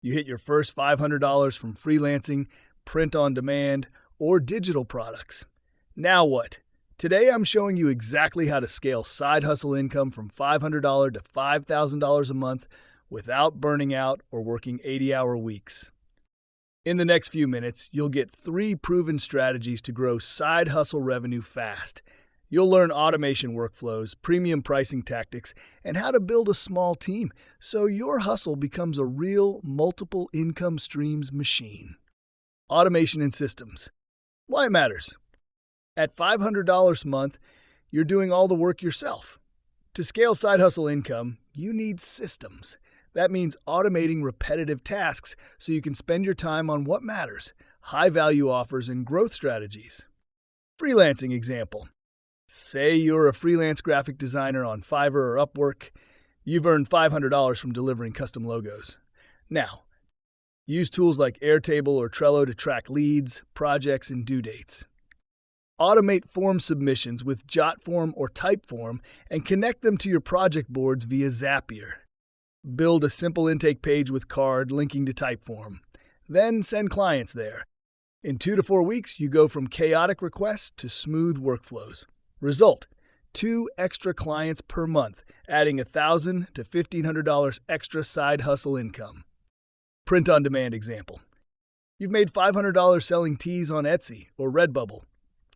You hit your first $500 from freelancing, print on demand, or digital products. Now what? Today I'm showing you exactly how to scale side hustle income from $500 to $5,000 a month without burning out or working 80-hour weeks. In the next few minutes, you'll get 3 proven strategies to grow side hustle revenue fast. You'll learn automation workflows, premium pricing tactics, and how to build a small team so your hustle becomes a real multiple income streams machine. Automation and systems. Why it matters. At $500 a month, you're doing all the work yourself. To scale side hustle income, you need systems. That means automating repetitive tasks so you can spend your time on what matters, high-value offers and growth strategies. Freelancing example. Say you're a freelance graphic designer on Fiverr or Upwork. You've earned $500 from delivering custom logos. Now, use tools like Airtable or Trello to track leads, projects, and due dates. Automate form submissions with Jotform or Typeform and connect them to your project boards via Zapier. Build a simple intake page with card linking to Typeform. Then send clients there. In 2 to 4 weeks, you go from chaotic requests to smooth workflows. Result: 2 extra clients per month, adding $1,000 to $1,500 extra side hustle income. Print on demand example. You've made $500 selling tees on Etsy or Redbubble.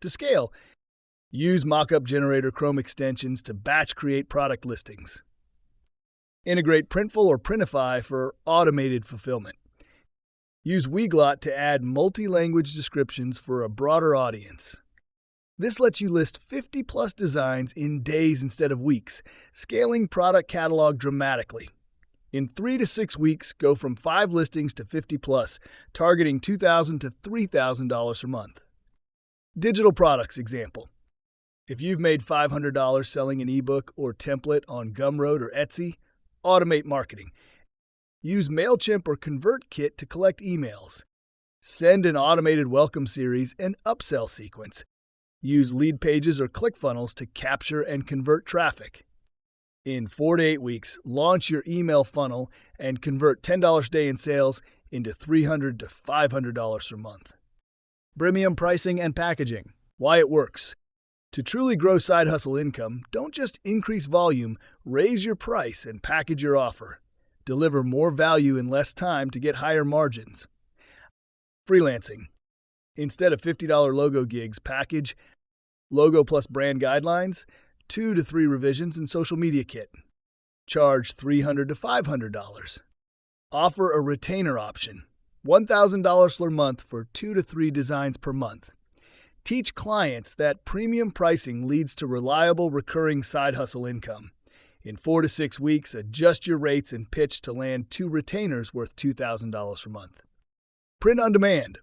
To scale, use Mockup Generator Chrome extensions to batch create product listings. Integrate Printful or Printify for automated fulfillment. Use Weglot to add multi-language descriptions for a broader audience. This lets you list 50-plus designs in days instead of weeks, scaling product catalog dramatically. In 3 to 6 weeks, go from 5 listings to 50-plus, targeting $2,000 to $3,000 per month. Digital products example. If you've made $500 selling an ebook or template on Gumroad or Etsy, automate marketing. Use MailChimp or ConvertKit to collect emails. Send an automated welcome series and upsell sequence. Use lead pages or ClickFunnels to capture and convert traffic. In 4 to 8 weeks, launch your email funnel and convert $10 a day in sales into $300 to $500 per month. Premium pricing and packaging. Why it works. To truly grow side hustle income, don't just increase volume, raise your price and package your offer. Deliver more value in less time to get higher margins. Freelancing. Instead of $50 logo gigs, package logo plus brand guidelines, 2 to 3 revisions, and social media kit. Charge $300 to $500. Offer a retainer option. $1,000 per month for 2 to 3 designs per month. Teach clients that premium pricing leads to reliable recurring side hustle income. In 4 to 6 weeks, adjust your rates and pitch to land 2 retainers worth $2,000 per month. Print on demand.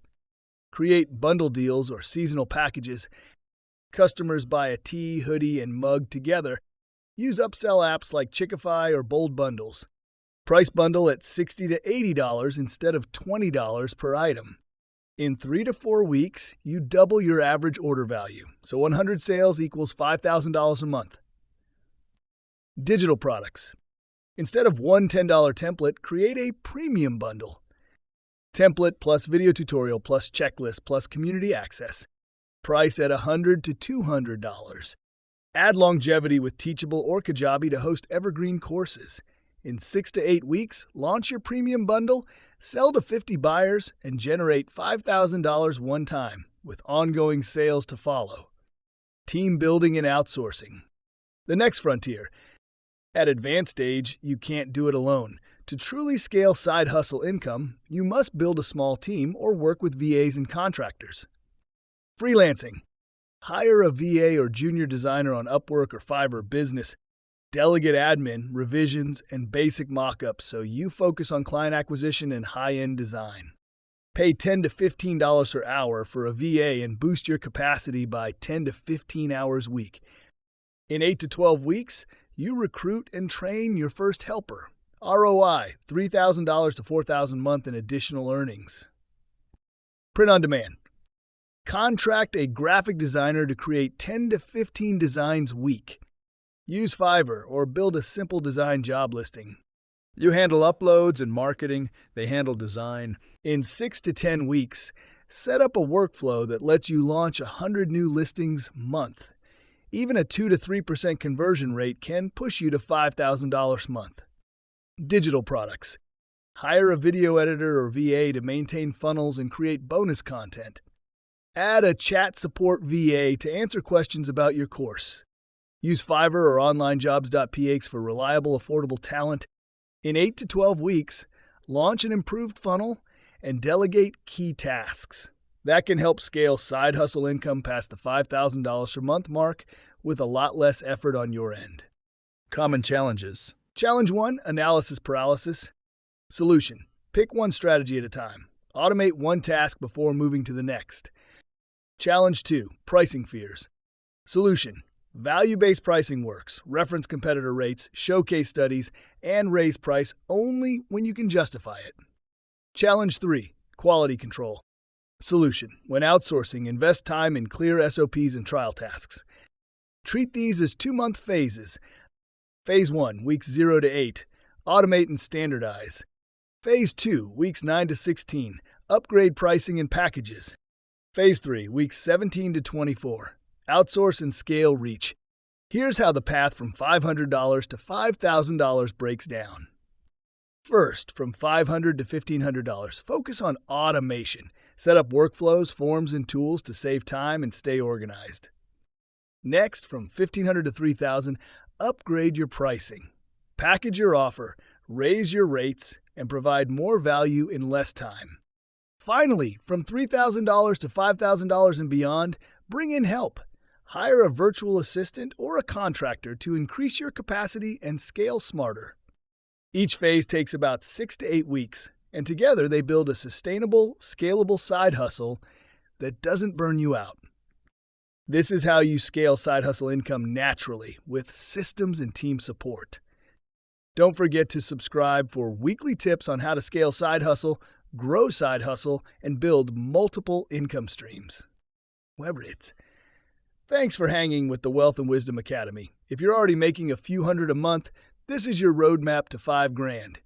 Create bundle deals or seasonal packages. Customers buy a tee, hoodie, and mug together. Use upsell apps like Chickify or Bold Bundles. Price bundle at $60 to $80 instead of $20 per item. In 3 to 4 weeks, you double your average order value, so 100 sales equals $5,000 a month. Digital products. Instead of one $10 template, create a premium bundle. Template plus video tutorial plus checklist plus community access. Price at $100 to $200. Add longevity with Teachable or Kajabi to host evergreen courses. In 6 to 8 weeks, launch your premium bundle, sell to 50 buyers, and generate $5,000 one time, with ongoing sales to follow. Team building and outsourcing. The next frontier. At advanced stage, you can't do it alone. To truly scale side hustle income, you must build a small team or work with VAs and contractors. Freelancing. Hire a VA or junior designer on Upwork or Fiverr Business. Delegate admin, revisions, and basic mockups so you focus on client acquisition and high-end design. Pay $10 to $15 per hour for a VA and boost your capacity by 10 to 15 hours a week. In 8 to 12 weeks, you recruit and train your first helper. ROI, $3,000 to $4,000 a month in additional earnings. Print on demand. Contract a graphic designer to create 10 to 15 designs a week. Use Fiverr or build a simple design job listing. You handle uploads and marketing, they handle design. In 6 to 10 weeks, set up a workflow that lets you launch 100 new listings a month. Even a 2 to 3% conversion rate can push you to $5,000 a month. Digital products. Hire a video editor or VA to maintain funnels and create bonus content. Add a chat support VA to answer questions about your course. Use Fiverr or onlinejobs.px for reliable, affordable talent. In 8 to 12 weeks, launch an improved funnel and delegate key tasks. That can help scale side hustle income past the $5,000 per month mark with a lot less effort on your end. Common challenges. Challenge 1, analysis paralysis. Solution: pick one strategy at a time. Automate one task before moving to the next. Challenge 2, pricing fears. Solution: value-based pricing works. Reference competitor rates, show case studies, and raise price only when you can justify it. Challenge 3, quality control. Solution: when outsourcing, invest time in clear SOPs and trial tasks. Treat these as 2-month phases. Phase 1, weeks 0 to 8. Automate and standardize. Phase 2, weeks 9 to 16. Upgrade pricing and packages. Phase 3, weeks 17 to 24. Outsource and scale reach. Here's how the path from $500 to $5,000 breaks down. First, from $500 to $1,500, focus on automation. Set up workflows, forms, and tools to save time and stay organized. Next, from $1,500 to $3,000, upgrade your pricing. Package your offer, raise your rates, and provide more value in less time. Finally, from $3,000 to $5,000 and beyond, bring in help. Hire a virtual assistant or a contractor to increase your capacity and scale smarter. Each phase takes about 6 to 8 weeks, and together they build a sustainable, scalable side hustle that doesn't burn you out. This is how you scale side hustle income naturally with systems and team support. Don't forget to subscribe for weekly tips on how to scale side hustle, grow side hustle, and build multiple income streams. Webrits. Thanks for hanging with the Wealth and Wisdom Academy. If you're already making a few hundred a month, this is your roadmap to $5,000.